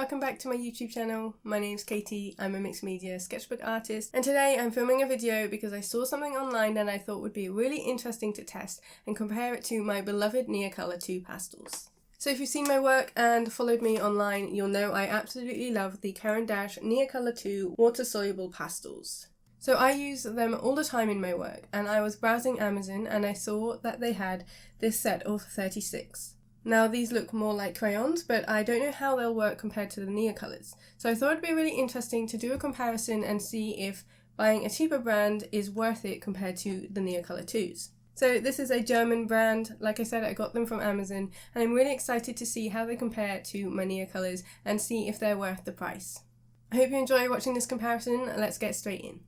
welcome back to my YouTube channel. My name's Katie, I'm a mixed media sketchbook artist, and today I'm filming a video because I saw something online that I thought would be really interesting to test and compare it to my beloved Neocolor II pastels. So if you've seen my work and followed me online, you'll know I absolutely love the Caran d'Ache Neocolor II water-soluble pastels. So I use them all the time in my work, and I was browsing Amazon and I saw that they had this set of 36. Now these look more like crayons, but I don't know how they'll work compared to the Neocolors. So I thought it'd be really interesting to do a comparison and see if buying a cheaper brand is worth it compared to the Neocolor IIs. So this is a German brand. Like I said, I got them from Amazon, and I'm really excited to see how they compare to my Neocolors and see if they're worth the price. I hope you enjoy watching this comparison. Let's get straight in.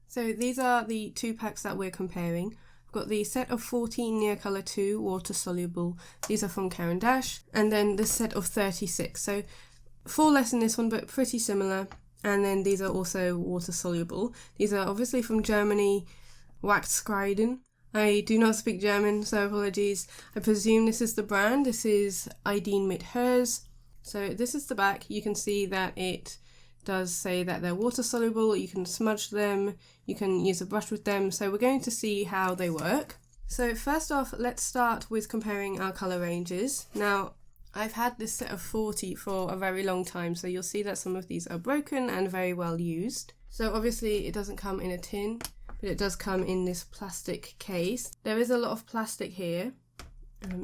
So these are the two packs that we're comparing. Got the set of 14 Neocolor II water soluble. These are from Caran d'Ache, and then this set of 36. So 4 less in this one, but pretty similar. And then these are also water soluble. These are obviously from Germany, Wachskeiden. I do not speak German, so apologies. I presume this is the brand. This is Ideen mit Hers. So this is the back. You can see that it does say that they're water soluble. You can smudge them, you can use a brush with them, so we're going to see how they work. So first off, let's start with comparing our colour ranges. Now I've had this set of 40 for a very long time, so you'll see that some of these are broken and very well used. So obviously it doesn't come in a tin, but it does come in this plastic case. There is a lot of plastic here.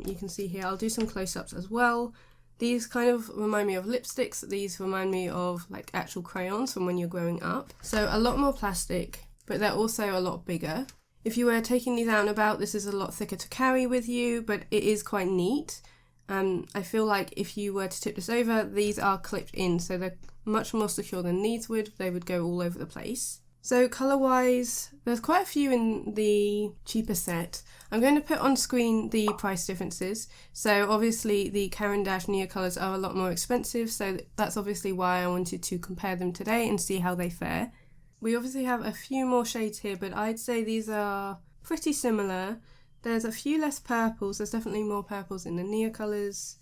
You can see here, I'll do some close-ups as well. These kind of remind me of lipsticks. These remind me of like actual crayons from when you're growing up. So a lot more plastic, but they're also a lot bigger. If you were taking these out and about, this is a lot thicker to carry with you, but it is quite neat. I feel like if you were to tip this over, these are clipped in, so they're much more secure than these would. They would go all over the place. So colour-wise, there's quite a few in the cheaper set. I'm going to put on screen the price differences. So obviously the Caran d'Ache Neocolors are a lot more expensive, so that's obviously why I wanted to compare them today and see how they fare. We obviously have a few more shades here, but I'd say these are pretty similar. There's a few less purples. There's definitely more purples in the Neocolors.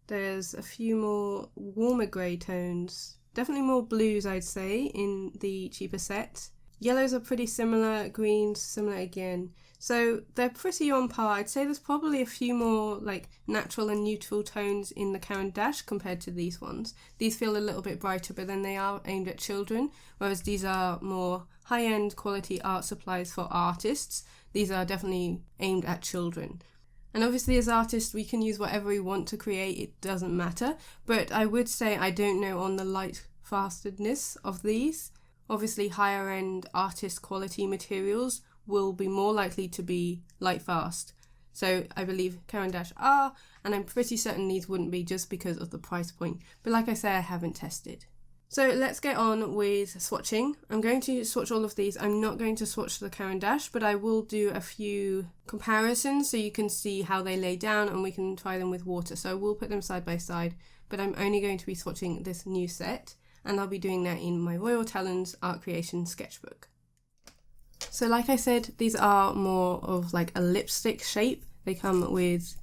There's a few more warmer grey tones. Definitely more blues, I'd say, in the cheaper set. Yellows are pretty similar, greens similar again. So they're pretty on par. I'd say there's probably a few more like natural and neutral tones in the Caran d'Ache compared to these ones. These feel a little bit brighter, but then they are aimed at children, whereas these are more high-end quality art supplies for artists. These are definitely aimed at children. And obviously as artists we can use whatever we want to create, it doesn't matter, but I would say I don't know on the light fastedness of these. Obviously higher end artist quality materials will be more likely to be light fast. So I believe Caran d'Ache are, and I'm pretty certain these wouldn't be just because of the price point. But like I say, I haven't tested. So let's get on with swatching. I'm going to swatch all of these. I'm not going to swatch the Caran d'Ache, but I will do a few comparisons so you can see how they lay down and we can try them with water. So we'll put them side by side, but I'm only going to be swatching this new set, and I'll be doing that in my Royal Talons Art Creation sketchbook. So like I said, these are more of like a lipstick shape. They come with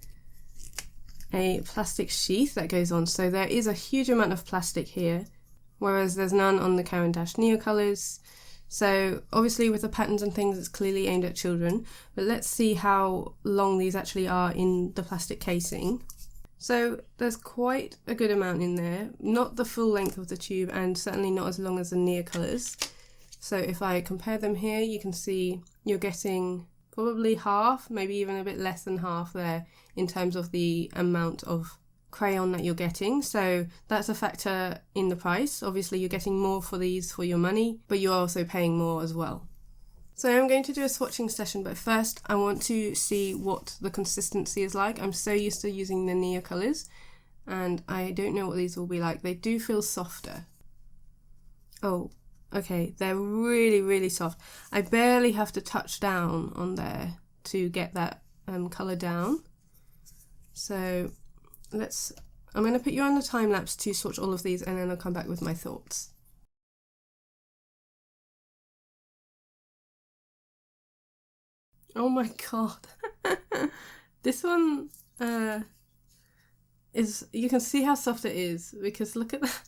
a plastic sheath that goes on, so there is a huge amount of plastic here, whereas there's none on the Caran d'Ache Neocolors. So obviously with the patterns and things it's clearly aimed at children, but let's see how long these actually are in the plastic casing. So there's quite a good amount in there, not the full length of the tube and certainly not as long as the Neocolors. So if I compare them here, you can see you're getting probably half, maybe even a bit less than half there in terms of the amount of crayon that you're getting, so that's a factor in the price. Obviously you're getting more for these for your money, but you're also paying more as well. So I'm going to do a swatching session, but first I want to see what the consistency is like. I'm so used to using the Neocolors and I don't know what these will be like. They do feel softer. Oh, okay, they're really, really soft. I barely have to touch down on there to get that colour down. So I'm going to put you on the time lapse to swatch all of these and then I'll come back with my thoughts. Oh my god. This one you can see how soft it is, because look at that.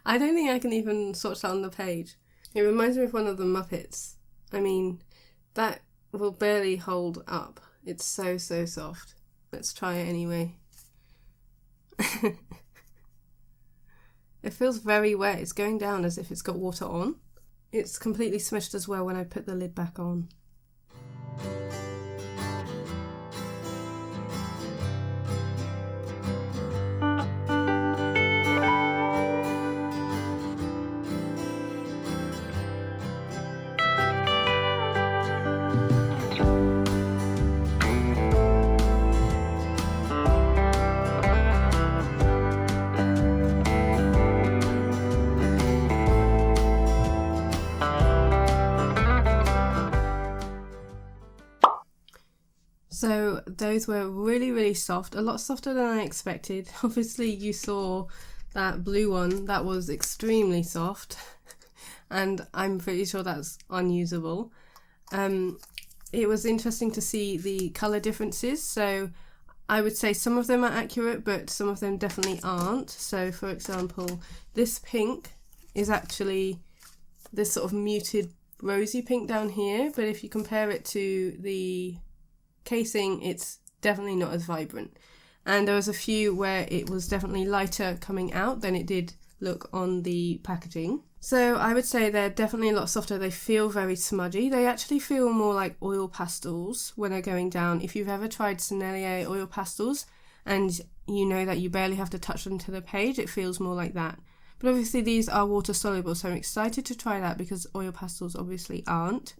I don't think I can even swatch that on the page. It reminds me of one of the Muppets. I mean, that will barely hold up. It's so soft. Let's try it anyway. It feels very wet. It's going down as if it's got water on. It's completely smushed as well when I put the lid back on. So those were really soft, a lot softer than I expected. Obviously you saw that blue one, that was extremely soft and I'm pretty sure that's unusable. It was interesting to see the colour differences, so I would say some of them are accurate but some of them definitely aren't. So for example, this pink is actually this sort of muted rosy pink down here, but if you compare it to the casing, it's definitely not as vibrant. And there was a few where it was definitely lighter coming out than it did look on the packaging. So I would say they're definitely a lot softer. They feel very smudgy. They actually feel more like oil pastels when they're going down. If you've ever tried Sennelier oil pastels and you know that you barely have to touch them to the page, it feels more like that. But obviously these are water soluble, so I'm excited to try that because oil pastels obviously aren't.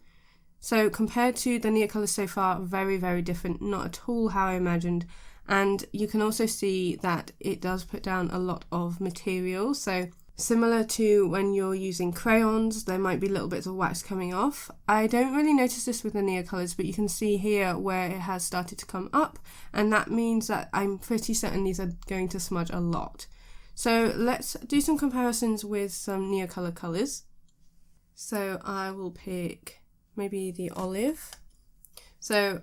So compared to the Neocolors so far, very different, not at all how I imagined. And you can also see that it does put down a lot of material. So similar to when you're using crayons, there might be little bits of wax coming off. I don't really notice this with the Neocolors, but you can see here where it has started to come up. And that means that I'm pretty certain these are going to smudge a lot. So let's do some comparisons with some Neocolor colours. So I will pick maybe the olive. So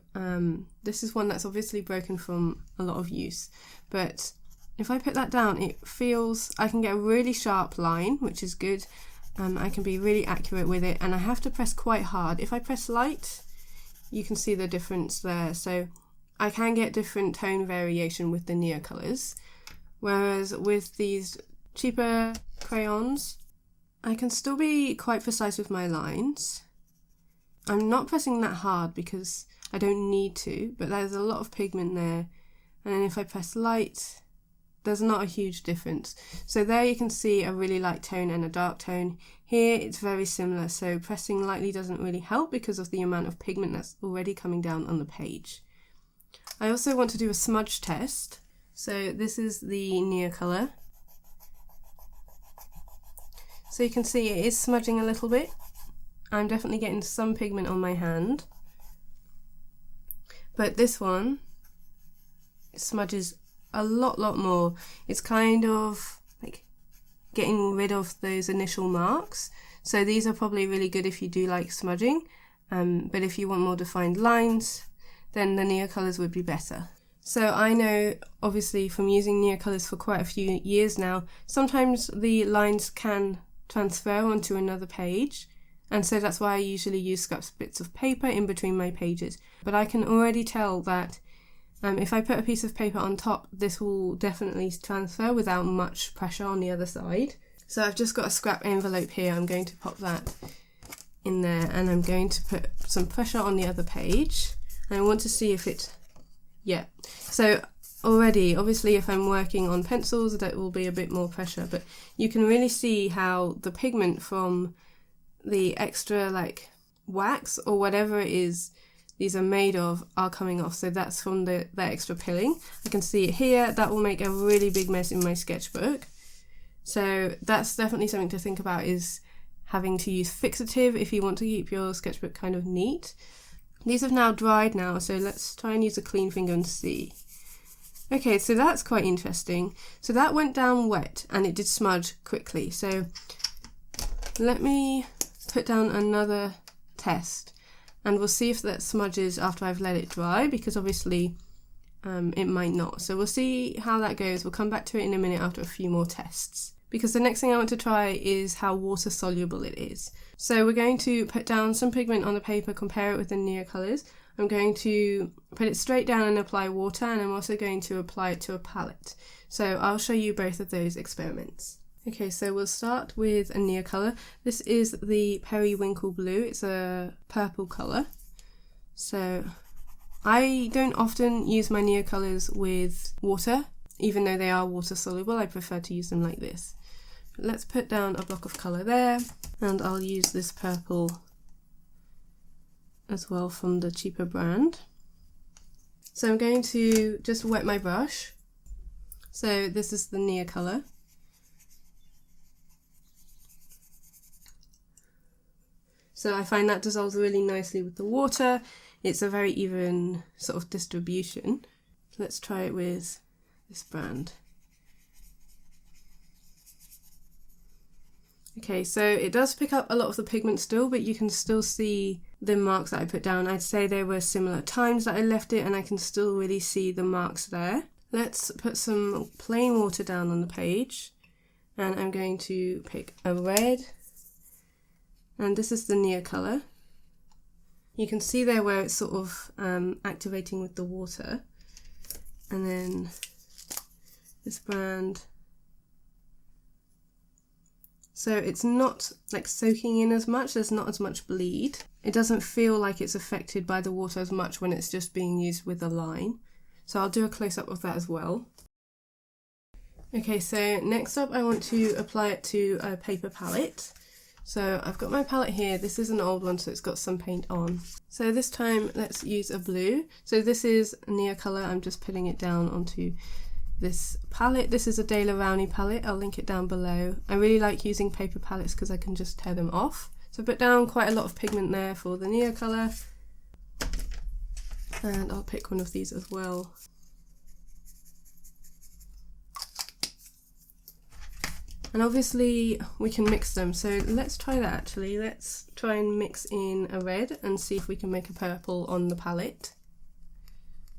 this is one that's obviously broken from a lot of use, but if I put that down, it feels, I can get a really sharp line, which is good. I can be really accurate with it, and I have to press quite hard. If I press light, you can see the difference there. So I can get different tone variation with the Neocolors, whereas with these cheaper crayons, I can still be quite precise with my lines. I'm not pressing that hard because I don't need to, but there's a lot of pigment there. And then if I press light, there's not a huge difference. So there you can see a really light tone and a dark tone. Here it's very similar, so pressing lightly doesn't really help because of the amount of pigment that's already coming down on the page. I also want to do a smudge test. So this is the Neocolor. So you can see it is smudging a little bit. I'm definitely getting some pigment on my hand. But this one smudges a lot more. It's kind of like getting rid of those initial marks. So these are probably really good if you do like smudging. But if you want more defined lines, then the Neocolors would be better. So I know, obviously, from using Neocolors for quite a few years now, sometimes the lines can transfer onto another page. And so that's why I usually use scraps bits of paper in between my pages. But I can already tell that if I put a piece of paper on top, this will definitely transfer without much pressure on the other side. So I've just got a scrap envelope here. I'm going to pop that in there and I'm going to put some pressure on the other page. And I want to see if it, yeah. So already, obviously if I'm working on pencils, that will be a bit more pressure. But you can really see how the pigment from the extra like wax or whatever it is these are made of are coming off. So that's from the extra pilling. I can see it here. That will make a really big mess in my sketchbook. So that's definitely something to think about, is having to use fixative if you want to keep your sketchbook kind of neat. These have now dried now, so let's try and use a clean finger and see. Okay, so that's quite interesting. So that went down wet and it did smudge quickly. So let me put down another test and we'll see if that smudges after I've let it dry, because obviously it might not. So we'll see how that goes. We'll come back to it in a minute after a few more tests. Because the next thing I want to try is how water soluble it is. So we're going to put down some pigment on the paper, compare it with the Neocolors. I'm going to put it straight down and apply water, and I'm also going to apply it to a palette. So I'll show you both of those experiments. Okay, so we'll start with a Neocolor. This is the Periwinkle Blue. It's a purple colour. So I don't often use my Neocolors with water, even though they are water soluble. I prefer to use them like this. Let's put down a block of colour there, and I'll use this purple as well from the cheaper brand. So I'm going to just wet my brush. So this is the Neocolor. So I find that dissolves really nicely with the water. It's a very even sort of distribution. Let's try it with this brand. Okay, so it does pick up a lot of the pigment still, but you can still see the marks that I put down. I'd say there were similar times that I left it, and I can still really see the marks there. Let's put some plain water down on the page, and I'm going to pick a red, and this is the Neocolor. You can see there where it's sort of activating with the water, and then this brand. So it's not like soaking in as much, there's not as much bleed. It doesn't feel like it's affected by the water as much when it's just being used with a line. So I'll do a close-up of that as well. Okay, so next up I want to apply it to a paper palette. So I've got my palette here. This is an old one, so it's got some paint on. So this time let's use a blue. So this is a Neocolor. I'm just putting it down onto this palette. This is a De La Rowney palette. I'll link it down below. I really like using paper palettes because I can just tear them off. So I put down quite a lot of pigment there for the Neocolor. And I'll pick one of these as well. And obviously we can mix them, so let's try that actually. Let's try and mix in a red and see if we can make a purple on the palette.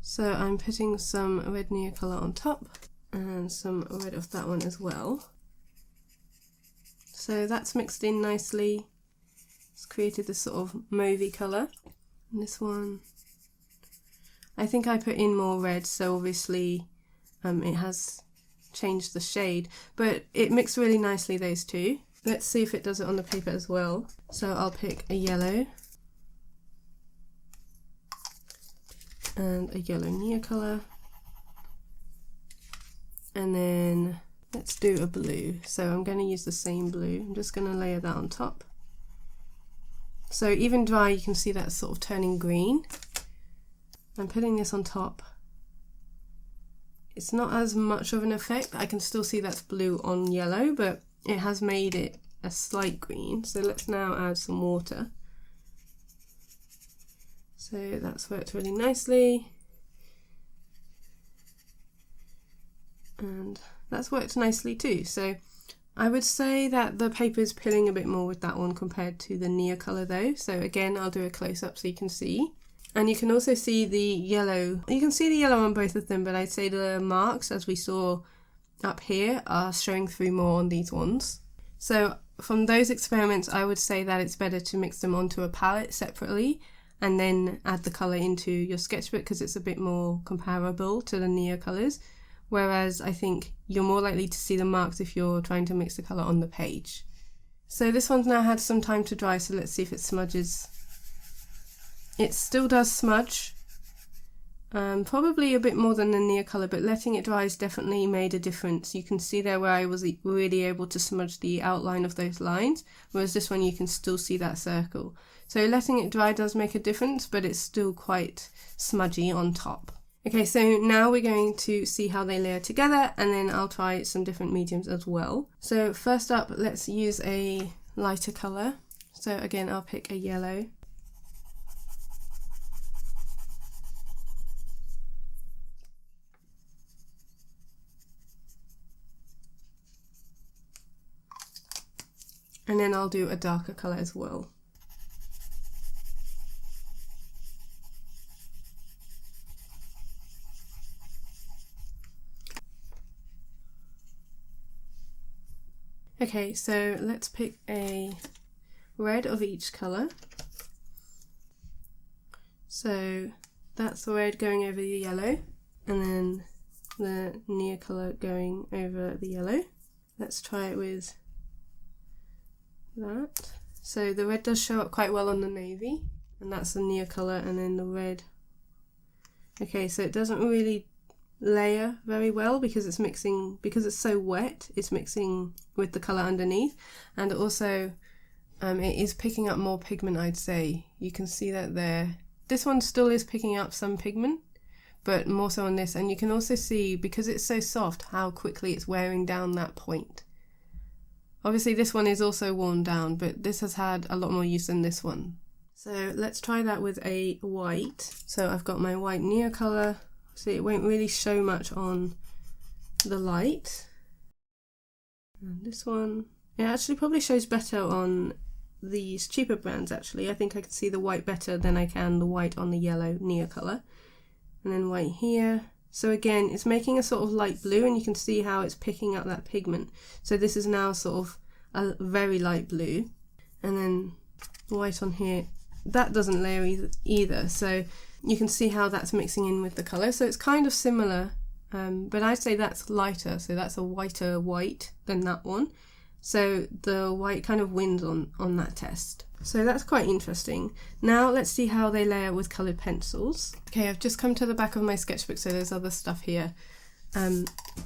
So I'm putting some red Neocolor on top and some red of that one as well. So that's mixed in nicely. It's created this sort of mauvey colour. And this one, I think I put in more red, so obviously it has changed the shade, but it mixed really nicely, those two. Let's see if it does it on the paper as well. So I'll pick a yellow and a yellow Neocolor, and then let's do a blue. So I'm going to use the same blue. I'm just going to layer that on top. So even dry, you can see that sort of turning green. I'm putting this on top. It's not as much of an effect. I can still see that's blue on yellow, but it has made it a slight green. So let's now add some water. So that's worked really nicely. And that's worked nicely too. So I would say that the paper is pilling a bit more with that one compared to the Neocolor though. So again, I'll do a close-up so you can see. And you can also see the yellow. You can see the yellow on both of them, but I'd say the marks, as we saw up here, are showing through more on these ones. So from those experiments, I would say that it's better to mix them onto a palette separately and then add the colour into your sketchbook because it's a bit more comparable to the Neocolors. Whereas I think you're more likely to see the marks if you're trying to mix the colour on the page. So this one's now had some time to dry, so let's see if it smudges. It still does smudge, probably a bit more than the Neocolor, but letting it dry has definitely made a difference. You can see there where I was really able to smudge the outline of those lines, whereas this one you can still see that circle. So letting it dry does make a difference, but it's still quite smudgy on top. Okay, so now we're going to see how they layer together, and then I'll try some different mediums as well. So first up, let's use a lighter colour. So again, I'll pick a yellow. And then I'll do a darker colour as well. Okay, so let's pick a red of each colour. So that's the red going over the yellow, and then the Neocolor going over the yellow. Let's try it with that. So the red does show up quite well on the navy, and that's the Neocolor, and then the red. Okay, so it doesn't really layer very well because it's mixing, because it's so wet, it's mixing with the colour underneath, and also it is picking up more pigment, I'd say. You can see that there. This one still is picking up some pigment, but more so on this, and you can also see, because it's so soft, how quickly it's wearing down that point. Obviously this one is also worn down, but this has had a lot more use than this one. So let's try that with a white. So I've got my white Neocolor. See, it won't really show much on the light. And this one, it actually probably shows better on these cheaper brands actually. I think I can see the white better than I can the white on the yellow Neocolor. And then white here. So again, it's making a sort of light blue, and you can see how it's picking up that pigment. So this is now sort of a very light blue. And then white on here, that doesn't layer either. So you can see how that's mixing in with the colour. So it's kind of similar, but I'd say that's lighter. So that's a whiter white than that one. So the white kind of wins on that test. So that's quite interesting. Now let's see how they layer with coloured pencils. Okay, I've just come to the back of my sketchbook, so there's other stuff here.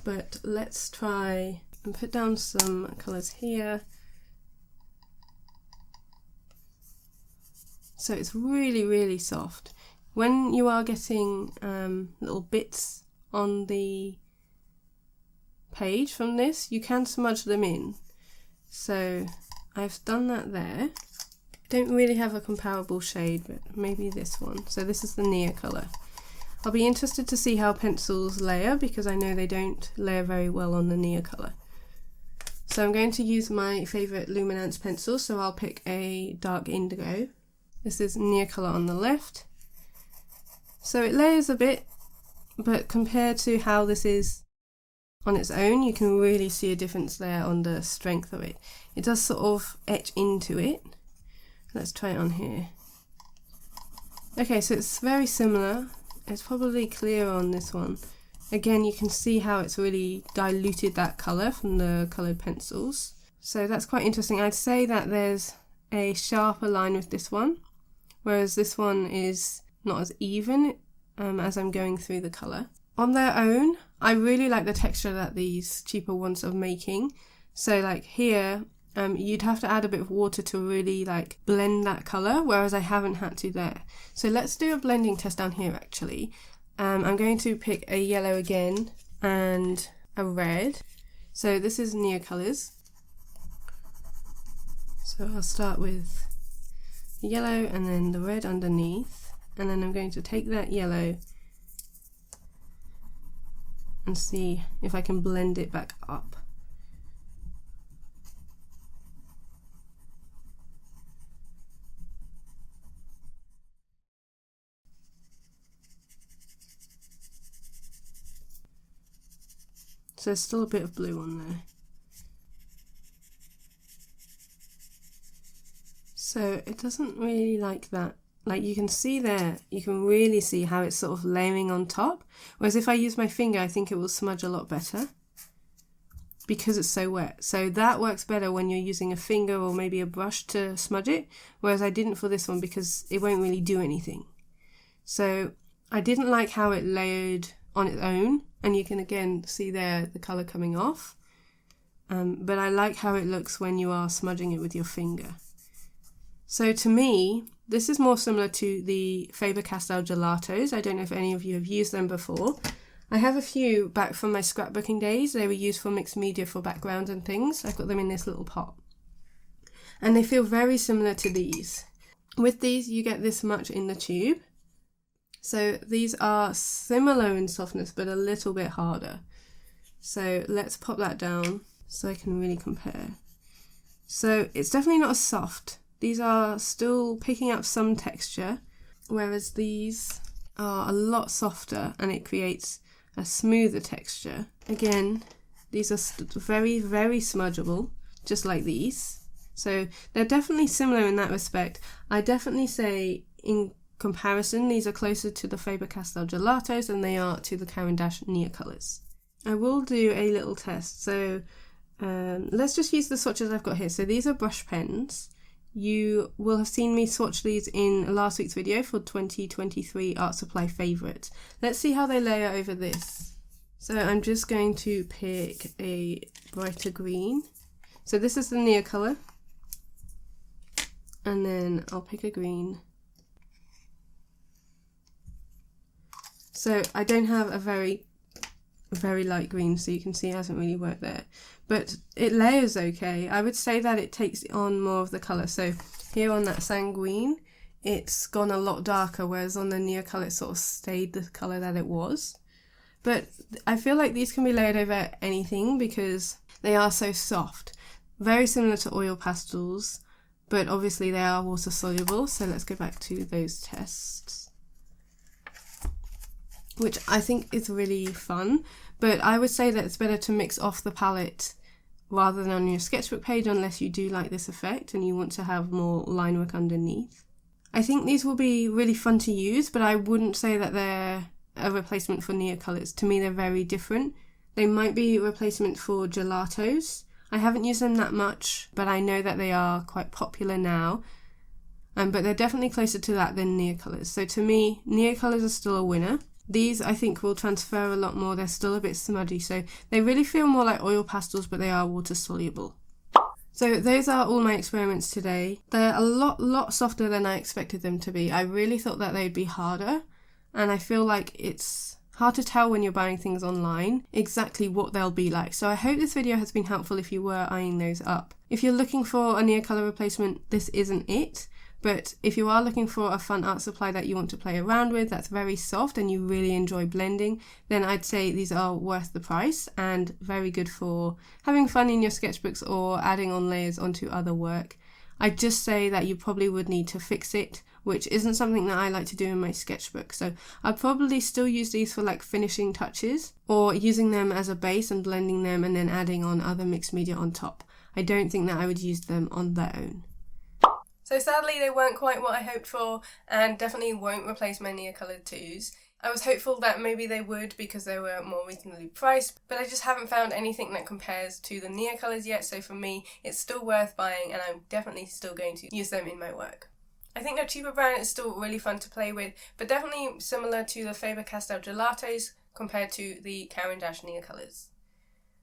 But let's try and put down some colours here. So it's really, really soft. When you are getting little bits on the page from this, you can smudge them in. So I've done that there. Don't really have a comparable shade, but maybe this one. So this is the Neocolor. I'll be interested to see how pencils layer, because I know they don't layer very well on the Neocolor. So I'm going to use my favourite Luminance pencil, so I'll pick a dark indigo. This is Neocolor on the left. So it layers a bit, but compared to how this is on its own, you can really see a difference there on the strength of it. It does sort of etch into it. Let's try it on here. Okay, so it's very similar. It's probably clearer on this one. Again, you can see how it's really diluted that colour from the coloured pencils. So that's quite interesting. I'd say that there's a sharper line with this one, whereas this one is not as even as I'm going through the colour. On their own, I really like the texture that these cheaper ones are making. So like here, you'd have to add a bit of water to really like blend that colour, whereas I haven't had to there. So let's do a blending test down here actually. I'm going to pick a yellow again and a red. So this is Neocolors. So I'll start with the yellow and then the red underneath, and then I'm going to take that yellow and see if I can blend it back up. So there's still a bit of blue on there. So it doesn't really like that. Like you can see there, you can really see how it's sort of layering on top. Whereas if I use my finger, I think it will smudge a lot better because it's so wet. So that works better when you're using a finger or maybe a brush to smudge it. Whereas I didn't for this one because it won't really do anything. So I didn't like how it layered on its own. And you can again see there the colour coming off. But I like how it looks when you are smudging it with your finger. So to me, this is more similar to the Faber Castell Gelatos. I don't know if any of you have used them before. I have a few back from my scrapbooking days. They were used for mixed media for backgrounds and things. I've got them in this little pot. And they feel very similar to these. With these, you get this much in the tube. So these are similar in softness, but a little bit harder. So let's pop that down so I can really compare. So it's definitely not as soft. These are still picking up some texture, whereas these are a lot softer and it creates a smoother texture. Again, these are very, very smudgeable. just like these. So they're definitely similar in that respect. I definitely say in comparison, these are closer to the Faber Castell Gelatos than they are to the Caran d'Ache Neocolors. I will do a little test. So let's just use the swatches I've got here. So these are brush pens. You will have seen me swatch these in last week's video for 2023 Art Supply favourites. Let's see how they layer over this. So I'm just going to pick a brighter green. So this is the Neocolor. And then I'll pick a green. So I don't have a very light green, so you can see it hasn't really worked there. But it layers okay. I would say that it takes on more of the colour. So here on that sanguine, it's gone a lot darker, whereas on the Neocolor it sort of stayed the colour that it was. But I feel like these can be layered over anything because they are so soft. Very similar to oil pastels, but obviously they are water soluble. So let's go back to those tests, which I think is really fun. But I would say that it's better to mix off the palette rather than on your sketchbook page unless you do like this effect and you want to have more line work underneath. I think these will be really fun to use, but I wouldn't say that they're a replacement for Neocolors. To me, they're very different. They might be a replacement for gelatos. I haven't used them that much, but I know that they are quite popular now. But they're definitely closer to that than Neocolors. So to me, Neocolors are still a winner. These I think will transfer a lot more. They're still a bit smudgy, so they really feel more like oil pastels, but they are water soluble. So those are all my experiments today. They're a lot softer than I expected them to be. I really thought that they'd be harder, and I feel like it's hard to tell when you're buying things online exactly what they'll be like. So I hope this video has been helpful if you were eyeing those up. If you're looking for a Neocolor replacement, this isn't it. But if you are looking for a fun art supply that you want to play around with, that's very soft and you really enjoy blending, then I'd say these are worth the price and very good for having fun in your sketchbooks or adding on layers onto other work. I'd just say that you probably would need to fix it, which isn't something that I like to do in my sketchbook. So I'd probably still use these for like finishing touches or using them as a base and blending them and then adding on other mixed media on top. I don't think that I would use them on their own. So sadly they weren't quite what I hoped for and definitely won't replace my Neocolor IIs. I was hopeful that maybe they would because they were more reasonably priced, but I just haven't found anything that compares to the Neocolors yet, so for me it's still worth buying and I'm definitely still going to use them in my work. I think their cheaper brand is still really fun to play with, but definitely similar to the Faber Castell Gelatos compared to the Caran d'Ache Neocolors.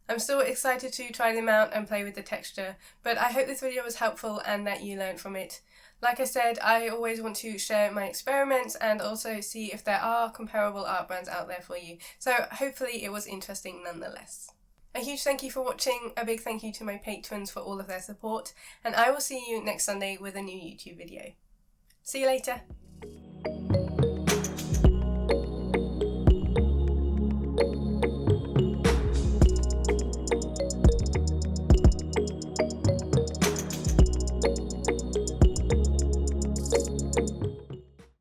I'm still excited to try them out and play with the texture, but I hope this video was helpful and that you learned from it. Like I said, I always want to share my experiments and also see if there are comparable art brands out there for you, so hopefully it was interesting nonetheless. A huge thank you for watching, a big thank you to my patrons for all of their support, and I will see you next Sunday with a new YouTube video. See you later!